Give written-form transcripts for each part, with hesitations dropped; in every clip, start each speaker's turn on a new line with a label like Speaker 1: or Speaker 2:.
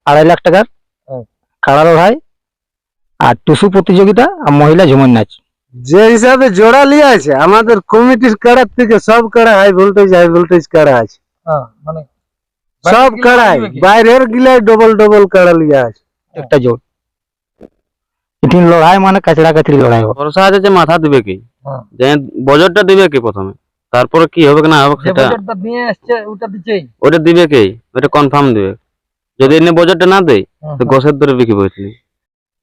Speaker 1: 2.5 লাখ টাকার কাড়া লড়াই আর টুসু প্রতিযোগিতা আর মহিলা ঝুমুর নাচ।
Speaker 2: যে হিসাবে জোড়া লিয়ে আছে আমাদের কমিটির কাড়ার থেকে সব কাড়া হাই ভোল্টেজ কাড়া আছে।
Speaker 3: মানে
Speaker 2: সব কাড়াই বাইরের গিলাই ডবল কাড়া লিয়ে আছে।
Speaker 1: একটা জোর এদিন লড়াই মানে কাছড়া কাছড়ি লড়াই হবে।
Speaker 4: ভরসা আছে যে মাথা দিবে কি, যে বজরটা দিবে কি প্রথমে, তারপরে কি হবে কি না হবে সেটা
Speaker 3: বাজারটা নিয়ে আসছে ওটা দিছেই,
Speaker 4: ওটা দিবে কি, ওটা কনফার্ম দিবে। যদি এনে বজরটা না দেয় তো গোসের ধরে বিক্রি করছিলি।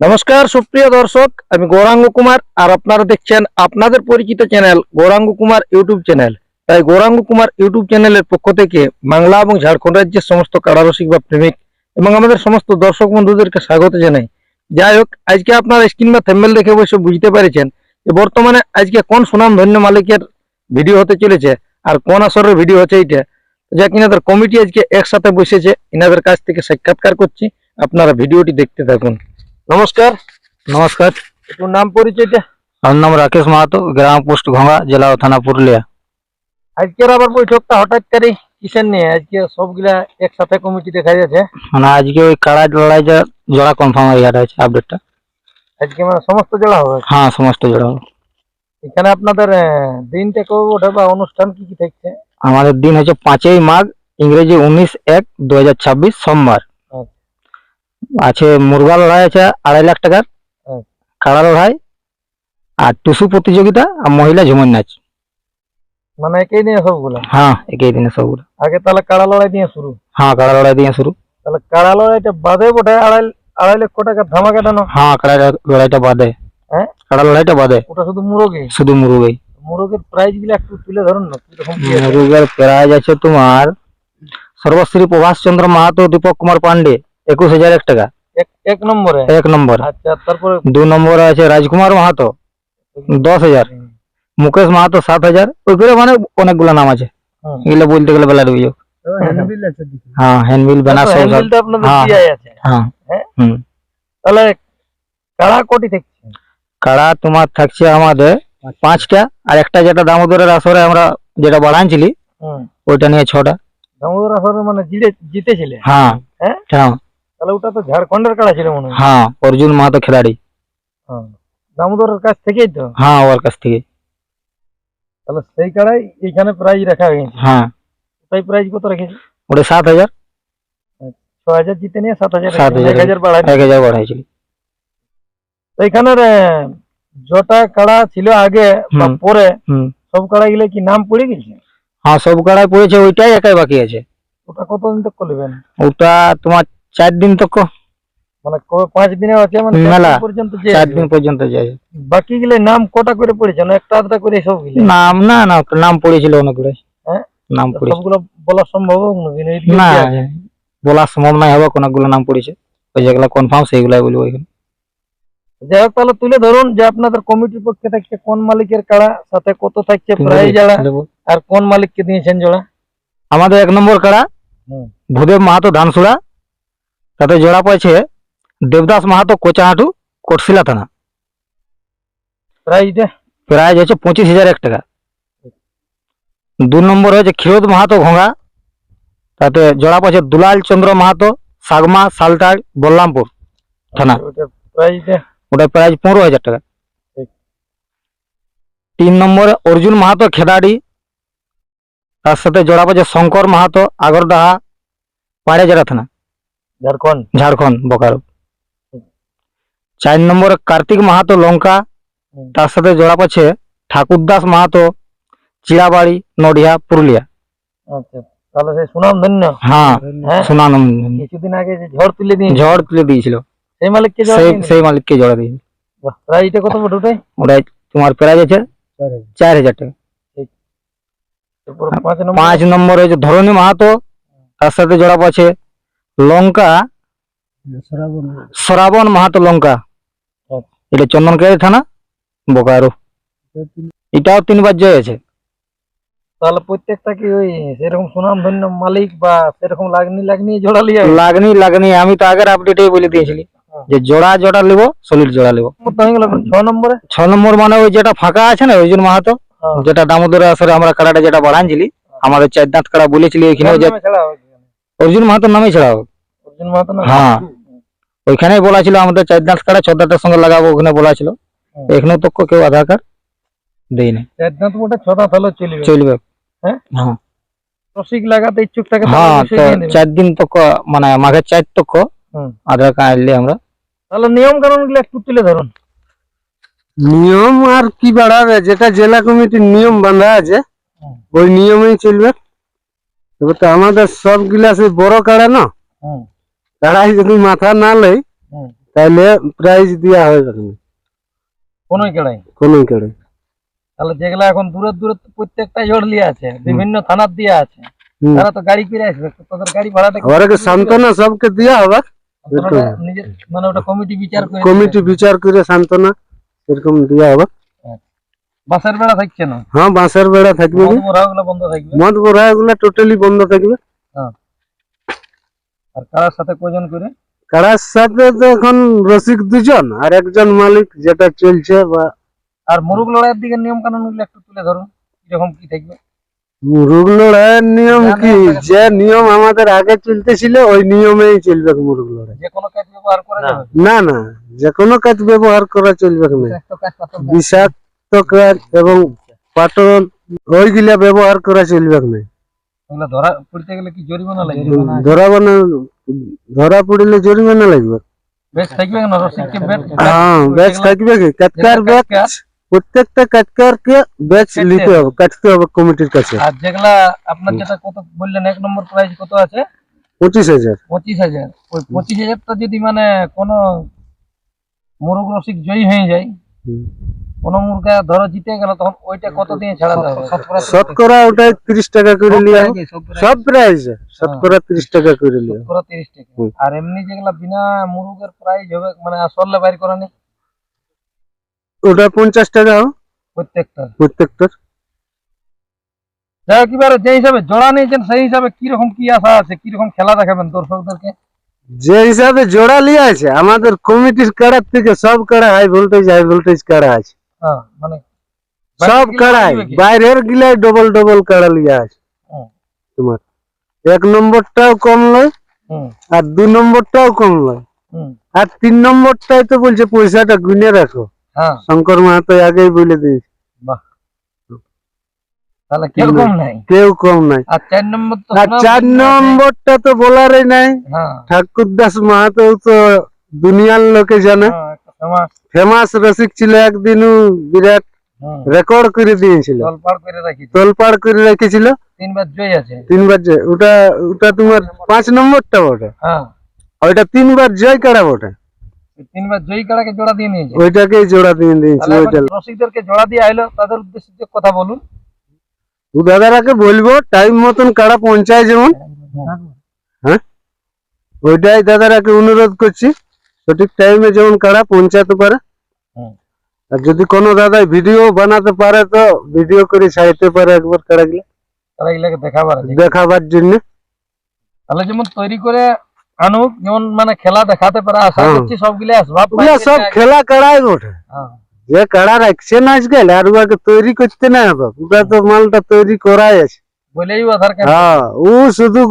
Speaker 3: নমস্কার সুপ্রিয় দর্শক, আমি গৌরাঙ্গ কুমার আর আপনারা দেখছেন আপনাদের পরিচিত channel Gouranga Kumar YouTube channel. তাই গৌরাঙ্গ কুমার ইউটিউব চ্যানেলের পক্ষ থেকে বাংলা এবং ঝাড়খণ্ড রাজ্যের সমস্ত কাড়ারসিক বা প্রেমিক এবং আমাদের সমস্ত দর্শক বন্ধুদেরকে স্বাগত জানাই। যাই হোক, আজকে আপনারা স্ক্রিন বা থাম্বনেল দেখে অবশ্য বুঝতে পেরেছেন যে বর্তমানে আজকে কোন সুনাম ধন্য মালিকের ভিডিও হতে চলেছে আর কোন আসরের ভিডিও হচ্ছে এইটা, যা কিনাদের কমিটি আজকে একসাথে বসেছে। ইনাদের কাছ থেকে সাক্ষাৎকার করছি, আপনারা ভিডিওটি দেখতে থাকুন। নমস্কার।
Speaker 1: নমস্কার,
Speaker 3: একটু নাম পরিচয়টা।
Speaker 1: আমার নাম রাকেশ মাহাতো, গ্রাম পোস্ট ঘোঙা, জেলা ও থানা পুরুলিয়া।
Speaker 3: আজকের আবার বৈঠকটা হঠাৎ করে কিসের নিয়ে? আজকে সবগুলা একসাথে কমিটি দেখা যাচ্ছে,
Speaker 1: মানে আজকে ওই কাড়া লড়াইটা জোড়া কনফার্ম হয়ে গেছে আপডেটটা।
Speaker 3: আজকে মানে সমস্ত জেলা হবে।
Speaker 1: হ্যাঁ, সমস্ত জোড়া হবে।
Speaker 3: এখানে আপনাদের দিনটা কবে ওঠে বা অনুষ্ঠান কি কি থাকছে?
Speaker 1: আমাদের দিন হচ্ছে 5ই মাঘ, ইংরেজি 19/1/2026 সোমবার। আছে মুরগা লড়াই আছে 2.5 লাখ টাকার কাড়া লড়াই আর টুসু প্রতিযোগিতা আর মহিলা ঝুমুর নাচ।
Speaker 3: মানে একই নিয়ে সবগুলা?
Speaker 1: হ্যাঁ, একই দিনে সবগুলো।
Speaker 3: আগে তাহলে কাড়া লড়াই দিয়ে শুরু?
Speaker 1: হ্যাঁ, কাড়া লড়াই দিয়ে শুরু।
Speaker 3: তাহলে কাড়া লড়াইটা বাদে বটে 2.5 লক্ষ টাকা ধামাকাটানো?
Speaker 1: হ্যাঁ, কাড়া লড়াইটা বাদে।
Speaker 3: হ্যাঁ,
Speaker 1: কাড়া লড়াইটা বাদে।
Speaker 3: ওটা শুধু মুরগি?
Speaker 1: শুধু মুরগি।
Speaker 3: মুরগির প্রাইস গুলো একটু তুলে ধরুন না, কিরকম কি আছে?
Speaker 1: মুরগের প্রাইজ আছে তোমার সর্বশ্রী প্রভাস চন্দ্র মাহাতো, দীপক কুমার পান্ডে 21,001 টাকা
Speaker 3: এক নম্বরে?
Speaker 1: এক নম্বর।
Speaker 3: আচ্ছা, তারপরে
Speaker 1: 2 নম্বরে আছে রাজকুমার মাহাতো 10,000, মুকেশ মাহাতো 7,000। ওই করে মানে অনেকগুলো নাম আছে, এগুলো বলতে গেলে বেলা ডুবে যাবে। হ্যাঁ, হ্যান্ডবিল ব্যানার সব।
Speaker 3: হ্যান্ডবিলটা আপনাদের
Speaker 1: হ্যাঁ,
Speaker 3: দেয়াই আছে?
Speaker 1: হ্যাঁ। হুম।
Speaker 3: তাহলে কাড়া কোটি থাকছে?
Speaker 1: কাড়া তোমার থাকছে আমাদের 5টা, আর একটা যেটা দামোদরের আসরে আমরা যেটা বাড়াইছিলি ওইটা নিয়ে 6টা।
Speaker 3: দামোদর আসরে মানে জিতেছিলে?
Speaker 1: হ্যাঁ
Speaker 3: হ্যাঁ।
Speaker 1: হ্যাঁ
Speaker 3: তাহলে ওটা তো ঝাড়খণ্ডের কাড়া ছিল মনে হয়।
Speaker 1: হ্যাঁ, অর্জুন মাহাতো খেলাড়ি।
Speaker 3: দামোদরের কাছ থেকেই তো?
Speaker 1: হ্যাঁ, ওর কাছ থেকে।
Speaker 3: তাহলে সেই কাড়াই এইখানে প্রাইজ রাখা হয়েছে?
Speaker 1: হ্যাঁ।
Speaker 3: তাই প্রাইজ কত রেখেছে?
Speaker 1: ওটা 7,000।
Speaker 3: 6,000 জিতে নিয়ে 7,000
Speaker 1: 7,000
Speaker 3: 1,000 বাড়াই।
Speaker 1: 1,000 বাড়াইছিল।
Speaker 3: তো এখানের যটা কাড়া ছিল আগে বা পরে সব কাড়া গুলো কি নাম পড়ে গেছে?
Speaker 1: হ্যাঁ, সব কাড়াই পড়েছে, ওইটাই একাই বাকি আছে।
Speaker 3: ওটা কতদিন তক করবেন?
Speaker 1: ওটা তোমার 4 দিন তক।
Speaker 3: মানে কবে 5 দিনে আছে? মানে
Speaker 1: মেলা
Speaker 3: 4 দিন পর্যন্ত?
Speaker 1: 4 দিন পর্যন্ত যায়।
Speaker 3: বাকি গুলো নাম কটা করে পড়েছে না একটা আধটা করে সব গুলো?
Speaker 1: নাম না না, নাম পড়েছিল অনেকগুলো।
Speaker 3: হ্যাঁ,
Speaker 1: নাম পড়েছে।
Speaker 3: সবগুলো বলা সম্ভব
Speaker 1: না, বলা সম্ভব নাই হবে, কোনগুলো নাম পড়েছে। ওই যেগুলো কনফার্ম সেইগুলাই বলবো এখানে।
Speaker 3: যাই হোক, তাহলে তুলে ধরুন যে আপনাদের কমিটির পক্ষে থাকছে কোন মালিকের কাড়া, সাথে কত থাকছে প্রাইজ জোড়া, আর কোন মালিককে দিয়েছেন জোড়া?
Speaker 1: আমাদের 1 নম্বর কাড়া ভূদেব মাহাতো ধানসুড়া, তাতে জোড়া পড়েছে দেবদাস মাহাতো কোচাহাটু, কোটশিলা থানা। প্রাইজ হচ্ছে 25,001 টাকা। 2 নম্বর হয়েছে ক্ষীরোদ মাহাতো ঘোঙা, তাতে জোড়া পড়েছে দুলাল চন্দ্র মাহাতো, সাগমা, সালতাড়, বল্লামপুর থানা। ওটা প্রাইজ 15,000 টাকা। 3 নম্বরে অর্জুন মাহাতো খেদাড়ি, তার সাথে জোড়া পড়েছে শঙ্কর মাহাতো, আগরদাহা, পাড়েজেরা থানা, ঝাড়খণ্ড বোকারো। 4 নম্বরে কার্তিক মাহাতো লঙ্কা, তার সাথে জোড়া পড়েছে ঠাকুরদাস মাহাতো, চিড়াবাড়ি, নডিহা, পুরুলিয়া।
Speaker 3: আচ্ছা, তাহলে সেই সুনাম ধন্য।
Speaker 1: হ্যাঁ, সুনাম।
Speaker 3: কিছুদিন আগে যে ঝড় তুলে দিয়েছিল সেই
Speaker 1: মালিককে জোড়া দিয়েছিল।
Speaker 3: প্রাইসটা কত ওটাই?
Speaker 1: ওটাই তোমার প্রাইজ আছে 4,000 টাকা। 5 নম্বর হয়েছে ধরণী মাহাতো, তার সাথে জোড়া পড়েছে লঙ্কা শ্রাবণ মাহাতো লঙ্কা, এটা চন্দনকারী থানা, বোকারো। এটাও 3বার জয় আছে।
Speaker 3: তাহলে প্রত্যেকটা কি ওই সেরকম সুনাম ধন্য মালিক বা সেরকম লাগনি জোড়া লিয়ে?
Speaker 1: লাগনি আমি তো আগের আপডেটে বলে দিয়েছিলি যে জোড়া নিব, সলিড জোড়া নিব। 6 নম্বর মানে ওই যেটা ফাঁকা আছে না অর্জুন মাহাতো, যেটা দামোদরের আসরে আমরা কাড়াটা যেটা বাড়াইছিলি, আমাদের 4 দাঁত কাড়া বলেছিলি ওইখানে অর্জুন মাহাতোর নামে ছাড়া হবে।
Speaker 3: অর্জুন মাহাতো না?
Speaker 1: হ্যাঁ ওইখানেই বলা ছিল আমাদের 4 দাঁত কাড়া 6 দাঁতের সঙ্গে লাগাবো, ওখানে বলা ছিল।
Speaker 3: হুম।
Speaker 1: এখনো তো কেউ আধার কার্ড দেই না।
Speaker 3: 4 দাঁত মোটে 6 দাঁত হলো চলবে।
Speaker 1: চলবে।
Speaker 3: হ্যাঁ?
Speaker 1: হ্যাঁ
Speaker 3: রসিক লাগাতে ইচ্ছুক থাকে
Speaker 1: হ্যাঁ
Speaker 3: তাহলে
Speaker 1: তো
Speaker 3: বসিয়ে দিয়ে দেবে।
Speaker 1: 4 দিন তক মানে মাঘের 4 তক
Speaker 3: হুম।
Speaker 1: আধার কার্ড আনলে আমরা।
Speaker 3: তাহলে নিয়ম কানুন গুলো একটু তুলে ধরুন।
Speaker 2: নিয়ম আর কি বাড়াবে, যেটা জেলা কমিটির নিয়ম বাঁধা আছে
Speaker 3: হুম।
Speaker 2: ওই নিয়মেই চলবে। তবে তো আমাদের সব গিলা সেই বড় কাড়া না,
Speaker 3: হুম।
Speaker 2: কাড়াই যদি মাথা না লই
Speaker 3: হুম।
Speaker 2: তাহলে প্রাইজ দেওয়া হবে না
Speaker 3: কোনোই কেড়াই।
Speaker 2: কোনো কাড়াই।
Speaker 3: তাহলে যেগুলা এখন দূরে দূরে প্রত্যেকটা জোড় লিয়ে আছে, বিভিন্ন থানার দিয়ে আছে,
Speaker 2: হুম।
Speaker 3: তারা তো গাড়ি করে আসবে, তো তাদের গাড়ি ভাড়াটা কি
Speaker 2: ওরাকে সান্ত্বনা সবকে দেওয়া হবে।
Speaker 3: সান্ত্বনাটা নিজের মানে ওটা কমিটি বিচার করে
Speaker 2: কমিটি বিচার করে সান্ত্বনা এরকম দেওয়া হবে।
Speaker 3: বাসের বেড়া থাকছে না,
Speaker 2: হ্যাঁ বাঁশের বেড়া থাকবে,
Speaker 3: মধুমরাগুলো বন্ধ থাকবে।
Speaker 2: মদ বড়া এগুলা টোটালি বন্ধ থাকবে।
Speaker 3: আর কারার সাথে কজন করে?
Speaker 2: কাড়ার সাথে তো এখন রসিক 2 জন আর একজন মালিক, যেটা চলছে। বা
Speaker 3: আর মুরুগ লড়াইয়ের দিকে নিয়ম কানুন গুলো একটু তুলে ধরুন, কিরকম কি থাকবে?
Speaker 2: মুরুগ লড়াইয়ের নিয়ম কি, যে নিয়ম আমাদের আগে চলতেছিল ওই নিয়মেই চলবে মুরুগ লড়াই।
Speaker 3: যে কোনো কাজ ব্যবহার করা যাবে?
Speaker 2: না না, যে কোনো কাজ ব্যবহার করা চলবে না।
Speaker 3: বিষাক্ত কাজ পাথর কাজ।
Speaker 2: বিষাক্ত কাজ এবং পাটল ওইগুলা ব্যবহার করা চলবে না।
Speaker 3: ওগুলো ধরা পড়তে গেলে কি জরিমানা লাগবে?
Speaker 2: ধরা পড়লে জরিমানা লাগবে।
Speaker 3: বেশ থাকবে না রসিককে বেশ?
Speaker 2: হ্যাঁ ব্যাচ থাকবে কি, কাটকার ব্যাচ, প্রত্যেকটা কাটকারকে ব্যাচ নিতে হবে, কাটতে হবে কমিটির কাছে।
Speaker 3: আর যেগুলা আপনার যেটা কত বললেন 1 নম্বর প্রাইজ কত আছে?
Speaker 2: 25,000।
Speaker 3: 25,000। ওই 25,000টা যদি মানে কোনো মুরগ রসিক জয়ী হয়ে যায়, কোনো মুরগা ধরো জিতে গেল, তখন ওইটা কত দিয়ে ছাড়াতে হবে?
Speaker 2: শতকরা ওটাই 30 টাকা করে লিয়া হবে। সব প্রাইস শতকরা 30 টাকা করে লিয়া হবে।
Speaker 3: শতকরা 30 টাকা।
Speaker 2: হুম।
Speaker 3: আর এমনি যেগুলা বিনা মুরগের প্রাইজ হবে মানে আসলে বাইর করা নেই
Speaker 2: ওটা 50 টাকা হবে
Speaker 3: প্রত্যেকটা।
Speaker 2: প্রত্যেকটার।
Speaker 3: যাই হোক, এবারে যে হিসাবে জোড়া নিয়েছেন সেই হিসাবে কিরকম কি আশা আছে, কিরকম খেলা দেখাবেন দর্শকদেরকে?
Speaker 2: যে হিসাবে জোড়া লিয়া আছে আমাদের কমিটির কাড়ার থেকে সব কাড়া হাই ভোল্টেজ কাড়া আছে।
Speaker 3: হ্যাঁ মানে
Speaker 2: সব কাড়াই বাইরের গিলাই ডবল ডবল কাড়া লিয়া আছে।
Speaker 3: হুম।
Speaker 2: তোমার 1 নম্বরটাও কম নয়
Speaker 3: হুম।
Speaker 2: আর 2 নম্বরটাও কম নয়
Speaker 3: হুম।
Speaker 2: আর 3 নম্বরটাই তো বলছে পয়সাটা গুনে রাখো।
Speaker 3: হ্যাঁ।
Speaker 2: শঙ্কর মাহাতো আগেই বলে দিয়েছে।
Speaker 3: বাহ, তাহলে কেউ কম নাই।
Speaker 2: কেউ কম নাই।
Speaker 3: আর 4 নম্বর তো
Speaker 2: আর 4 নম্বরটা তো বলারই নাই।
Speaker 3: হ্যাঁ
Speaker 2: ঠাকুরদাস মাহাতো তো দুনিয়ার লোকে জানে,
Speaker 3: হ্যাঁ, একটা ফেমাস।
Speaker 2: ফেমাস রসিক ছিল, একদিনও বিরাট রেকর্ড করে দিয়েছিল,
Speaker 3: জলপাড় করে রাখিছে,
Speaker 2: তোলপাড় করে রেখেছিল।
Speaker 3: 3 বার জয় আছে।
Speaker 2: 3 বার জয়। ওটা ওটা তোমার 5 নম্বরটা বটে,
Speaker 3: হ্যাঁ
Speaker 2: ওইটা 3 বার জয় কাড়া বটে,
Speaker 3: 3 বার জয়ী কাড়াকে জোড়া দিয়ে নিয়েছে।
Speaker 2: ওইটাকেই জোড়া দিয়ে দিয়েছি।
Speaker 3: তাহলে
Speaker 2: ওইটা
Speaker 3: এখন রসিকদেরকে জোড়া দিয়ে আইলো, তাদের উদ্দেশ্যে যে কথা বলুন।
Speaker 2: দাদারাকে বলবো টাইম মতন কাড়া পৌঁছায় যেমন, হ্যাঁ ওইটাই দাদারাকে অনুরোধ করছি, সঠিক টাইমে যেমন কাড়া পৌঁছাতে পারে।
Speaker 3: হুম।
Speaker 2: আর যদি কোনো দাদাই ভিডিও বানাতে পারে তো ভিডিও করে ছাড়তে পারে একবার কাড়াগুলো
Speaker 3: তারা এগুলাকে দেখাবার আছে।
Speaker 2: দেখাবার জন্য।
Speaker 3: তাহলে যেমন তৈরি করে আনুক, যেমন মানে খেলা দেখাতে পারে, আশা
Speaker 2: হ্যাঁ।
Speaker 3: করছি সবগুলো আসবাব
Speaker 2: ওগুলা সব খেলা কাড়াই বটে।
Speaker 3: হ্যাঁ।
Speaker 2: যে কাড়া রাখছে না আজকাল আর ওকে তৈরি করতে না হবে, ওটা তো মালটা তৈরি করাই আছে।
Speaker 3: বলেই আধার কার্ড
Speaker 2: হ্যাঁ ও শুধু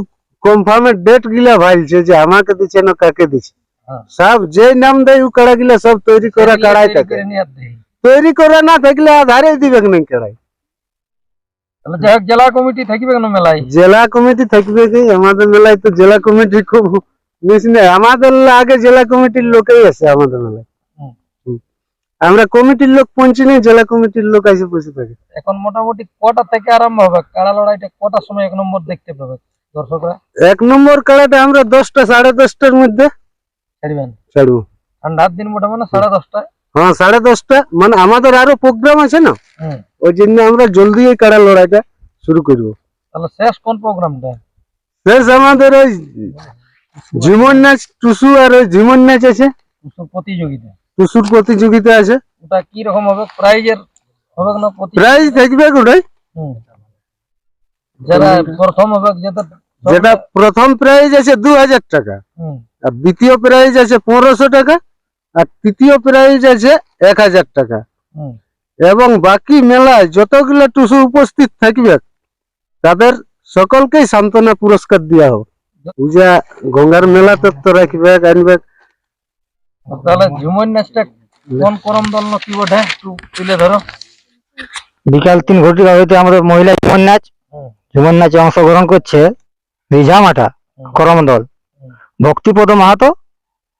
Speaker 2: কনফার্মের ডেট গিলা ভাইলছে যে আমাকে দিচ্ছে না কাকে দিচ্ছে।
Speaker 3: হ্যাঁ।
Speaker 2: সব যে নাম দেয় ও কাড়া গিলা সব তৈরি করা কাড়াই থাকে। তৈরি করা না থাকলে আধারে দিবে না কাড়াই।
Speaker 3: তাহলে যাই হোক, জেলা কমিটি থাকবে কেন মেলায়?
Speaker 2: জেলা কমিটি থাকবে কি আমাদের মেলায়? তো জেলা কমিটি খুব বেশি নেই, আমাদের আগে জেলা কমিটির লোকেই আছে আমাদের মেলায়।
Speaker 3: হুম।
Speaker 2: আমরা কমিটির লোক পৌঁছি নেই, জেলা কমিটির লোক এসে বসে থাকে।
Speaker 3: এখন মোটামুটি কটা থেকে আরম্ভ হবে কাড়া লড়াইটা? কটার সময় 1 নম্বর দেখতে পাবে দর্শকরা?
Speaker 2: 1 নম্বর কাড়াটা আমরা 10টা 10:30টার মধ্যে
Speaker 3: ছাড়বেন?
Speaker 2: ছাড়বো।
Speaker 3: ঠান্ডার দিন মোটামুটি 10:30টায়।
Speaker 2: হ্যাঁ 10:30টা, মানে আমাদের আরো প্রোগ্রাম আছে না,
Speaker 3: হুম।
Speaker 2: ওই জন্য আমরা জলদি এই কাড়া লড়াইটা শুরু করবো।
Speaker 3: তাহলে শেষ কোন প্রোগ্রামটা?
Speaker 2: শেষ আমাদের ওই ঝিমন নাচ, টুসু আর ওই ঝিমন নাচ আছে,
Speaker 3: প্রতিযোগিতা।
Speaker 2: টুসুর প্রতিযোগিতা আছে।
Speaker 3: ওটা কি রকম হবে? প্রাইজের হবে না?
Speaker 2: প্রাইজ থাকবে ওটাই।
Speaker 3: হুম। যারা প্রথম হবে,
Speaker 2: যেটা প্রথম প্রাইজ আছে 2000 টাকা,
Speaker 3: হুম,
Speaker 2: আর দ্বিতীয় প্রাইজ আছে 1500 টাকা, আর তৃতীয় প্রাইজ আছে 1000 টাকা।
Speaker 3: হুম।
Speaker 2: এবং বাকি মেলায় যতগুলো টুসু উপস্থিত থাকবে তাদের সকলকেই সান্ত্বনা পুরস্কার দেওয়া হবে। পূজা গঙ্গার মেলা তো রাখবে আনবে।
Speaker 3: তাহলে ঝুমর নাচটা কোন করম দল না কি বটে একটু তুলে ধরো।
Speaker 1: বিকাল 3 ঘটিকা হইতে আমাদের মহিলা ঝুমর নাচে অংশগ্রহণ করছে রিঝামাটা করমদল, ভক্তিপদ মাহাতো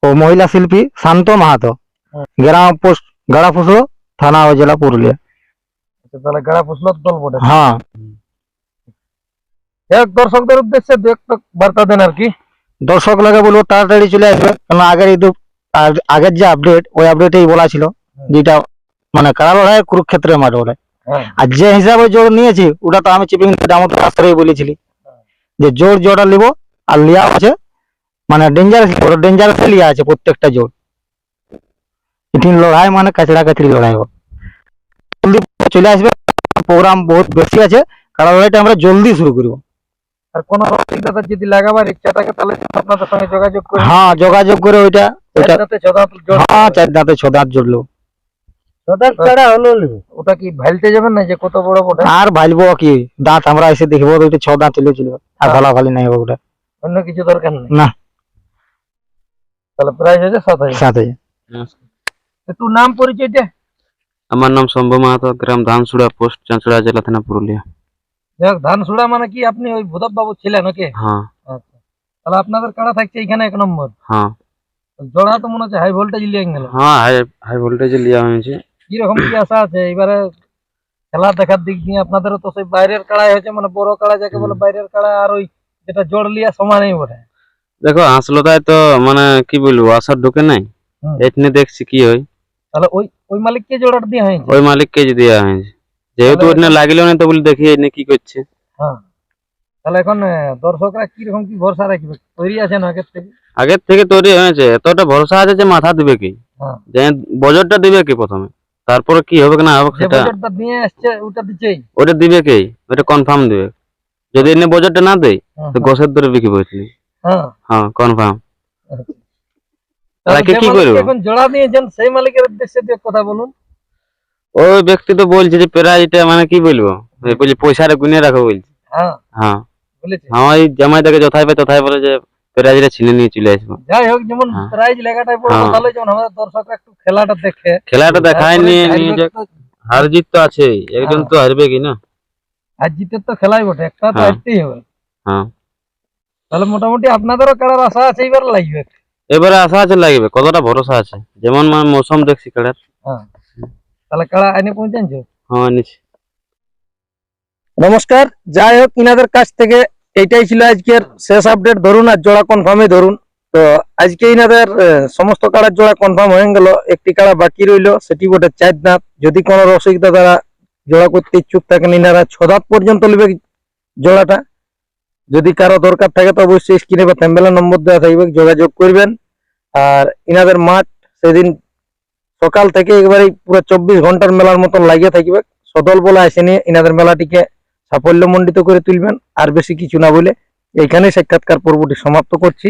Speaker 1: ও মহিলা শিল্পী শান্ত মাহাতো, গ্রাম পোস্ট গাড়াফুসো, থানা ও জেলা পুরুলিয়া।
Speaker 3: তাহলে গাড়া ফুসলত দল বটে।
Speaker 1: হ্যাঁ,
Speaker 3: এক দর্শকদের উদ্দেশ্যে দু একটা বার্তা দেন আর কি।
Speaker 1: দর্শক লাগে বলবো তাড়াতাড়ি চলে আসবে, কারণ আগের যে আপডেট ওই আপডেটেই বলা ছিল যেটা মানে কারা লড়াই কুরুক্ষেত্রের মাঠ বলে। আর যে হিসাবে জোর নিয়েছি ওটা তো আমি চিপিং দামোদর রাস্তায় বলেছিলি যে জোরটা নিব আর লিয়া আছে মানে ডেঞ্জারাস লিয়া আছে প্রত্যেকটা জোর। এটি লড়াই মানে কাছড়া কাছড়ি লড়াই হোক, জলদি চলে আসবে। প্রোগ্রাম বহুত বেশি আছে, কারা লড়াইটা আমরা জলদি শুরু করবো।
Speaker 3: আর কোন রসিকদাতা যদি লাগাবার ইচ্ছা থাকে তাহলে আপনাদের সঙ্গে যোগাযোগ করে
Speaker 1: হ্যাঁ, যোগাযোগ করে ওইটা
Speaker 3: যাতে চদাত জোর
Speaker 1: হ্যাঁ 4 দাঁতে 6 দাঁত জুড়লো।
Speaker 3: ওটা কি ভাইলতে যাবেন না যে কত বড় বটে?
Speaker 1: আর ভাইলবো কি দাঁত আমরা এসে দেখবো তো ওইটা 6 দাঁত চলে আর ভালাভালি নাই হবে ওটা।
Speaker 3: অন্য কিছু দরকার নেই
Speaker 1: না।
Speaker 3: তাহলে প্রাইস হচ্ছে 7,000।
Speaker 1: 7,000।
Speaker 3: একটু নাম পরিচয়টা।
Speaker 4: আমার নাম শম্ভু মাহাতো, গ্রাম ধানসুড়া, পোস্ট চাঁচড়া, জেলা থানা পুরুলিয়া।
Speaker 3: যাক, ধানসুড়া মানে কি আপনি ওই ভূদেব বাবু ছিলেন ওকে?
Speaker 4: হ্যাঁ
Speaker 3: আচ্ছা, তাহলে আপনাদের কাড়া থাকছে এখানে 1 নম্বর।
Speaker 4: হ্যাঁ
Speaker 3: জোড়া তো মনে হচ্ছে হাই ভোল্টেজ লিয়ে গেল।
Speaker 4: হ্যাঁ, হাই ভোল্টেজে লিয়া হয়েছে।
Speaker 3: কিরকম কি আশা আছে এবারে খেলা দেখার দিক দিয়ে? আপনাদেরও তো সেই বাইরের কাড়াই হয়েছে, মানে বড় কাড়া যাকে বলে বাইরের কাড়া, আর ওই যেটা জোড় লিয়া সমানই বটে।
Speaker 4: দেখো হাসলোদায় তো মানে কি বলবো আশার ঢুকে নাই, এখানে দেখছি কি হয়।
Speaker 3: তাহলে ওই মালিককে জোড়াটা দিয়ে হয়েছে।
Speaker 4: ওই মালিককে যে দেওয়া হয়েছে, যেহেতু ওখানে লাগিল না তো বলি দেখি এনে কি করছে।
Speaker 3: হ্যাঁ, তাহলে এখন দর্শকরা কিরকম কি ভরসা রাখবে? তৈরি আছে না আগের থেকে?
Speaker 4: তৈরি হয়েছে, এতটা ভরসা আছে যে মাথা দিবে কি,
Speaker 3: হ্যাঁ,
Speaker 4: যে বজরটা দিবে কি প্রথমে, তারপরে কি হবে না হবে
Speaker 3: যে
Speaker 4: সেটা
Speaker 3: বাজারটা নিয়ে আসছে ওটা দিচ্ছেই।
Speaker 4: ওটা দিবে কি, ওটা কনফার্ম দিবে। যদি এনে বজরটা না দেয় তো গোসের দরে বিক্রি বসলি।
Speaker 3: হ্যাঁ,
Speaker 4: হ্যাঁ কনফার্ম।
Speaker 3: তাহলে
Speaker 4: তাকে
Speaker 3: যে
Speaker 4: কি
Speaker 3: মালিক
Speaker 4: করবো?
Speaker 3: এখন জোড়া নিয়েছেন সেই মালিকের উদ্দেশ্যে দিয়ে কথা বলুন।
Speaker 4: ওই ব্যক্তি তো বলছে যে প্রাইজটা মানে কি বলবো, বলছি পয়সাটা গুনে রাখো বলছে।
Speaker 3: হ্যাঁ,
Speaker 4: হ্যাঁ
Speaker 3: বলেছে।
Speaker 4: আমার এই জামাইটাকে যথাই পাই তথাই বলে যে প্রাইজটা ছিনে নিয়ে চলে আসবো।
Speaker 3: যাই হোক, যেমন
Speaker 4: হ্যাঁ।
Speaker 3: প্রাইজ লেখাটাই বড়
Speaker 4: হ্যাঁ।
Speaker 3: কথা হলো, যেমন আমাদের দর্শকরা একটু খেলাটা দেখে।
Speaker 4: খেলাটা দেখায়
Speaker 3: তারপরে
Speaker 4: নিয়ে
Speaker 3: খেলবে
Speaker 4: যাক।
Speaker 3: তো-
Speaker 4: হার জিত তো আছে, একজন
Speaker 3: হ্যাঁ।
Speaker 4: তো হারবে কি না।
Speaker 3: আর জিতে তো খেলাই বটে, একটা তো
Speaker 4: হ্যাঁ।
Speaker 3: হারতেই হবে।
Speaker 4: হ্যাঁ,
Speaker 3: তাহলে মোটামুটি আপনাদেরও খেলার আশা আছে, এবার লাগবে।
Speaker 4: এবারে আশা আছে লাগবে, কতটা ভরসা আছে, যেমন মানে মৌসুম দেখছি খেলার।
Speaker 3: হ্যাঁ, তাহলে খেলা আইনে পৌঁছানছো।
Speaker 4: হ্যাঁ নিচ্ছি।
Speaker 3: নমস্কার। যাই হোক, ইনাদের কাছ থেকে এইটাই ছিল আজকের শেষ আপডেট ধরুন, আর জোড়া কনফার্মই ধরুন। তো আজকে ইনাদের সমস্ত কাড়ার জোড়া কনফার্ম হয়ে গেল, একটি কাড়া বাকি রইল, সেটি বটে 4 দাঁত। যদি কোনো রসিকদা দ্বারা জোড়া করতে ইচ্ছুক থাকেন, ইনারা 6 দাঁত পর্যন্ত নেবে জোড়াটা। যদি কারো দরকার থাকে তো অবশ্যই স্ক্রিনে বা থ্যাম্বনেলে নম্বর দেওয়া থাকবে, যোগাযোগ করবেন। আর ইনাদের মাঠ সেদিন সকাল থেকে একবারে পুরো 24 ঘন্টার মেলার মতন লাগিয়ে থাকবে। সদল বলা এসে নিয়ে ইনাদের মেলাটিকে সাফল্যমণ্ডিত করে তুলবেন। আর বেশি কিছু না বলে এইখানে সাক্ষাৎকার পর্বটি সমাপ্ত করছি।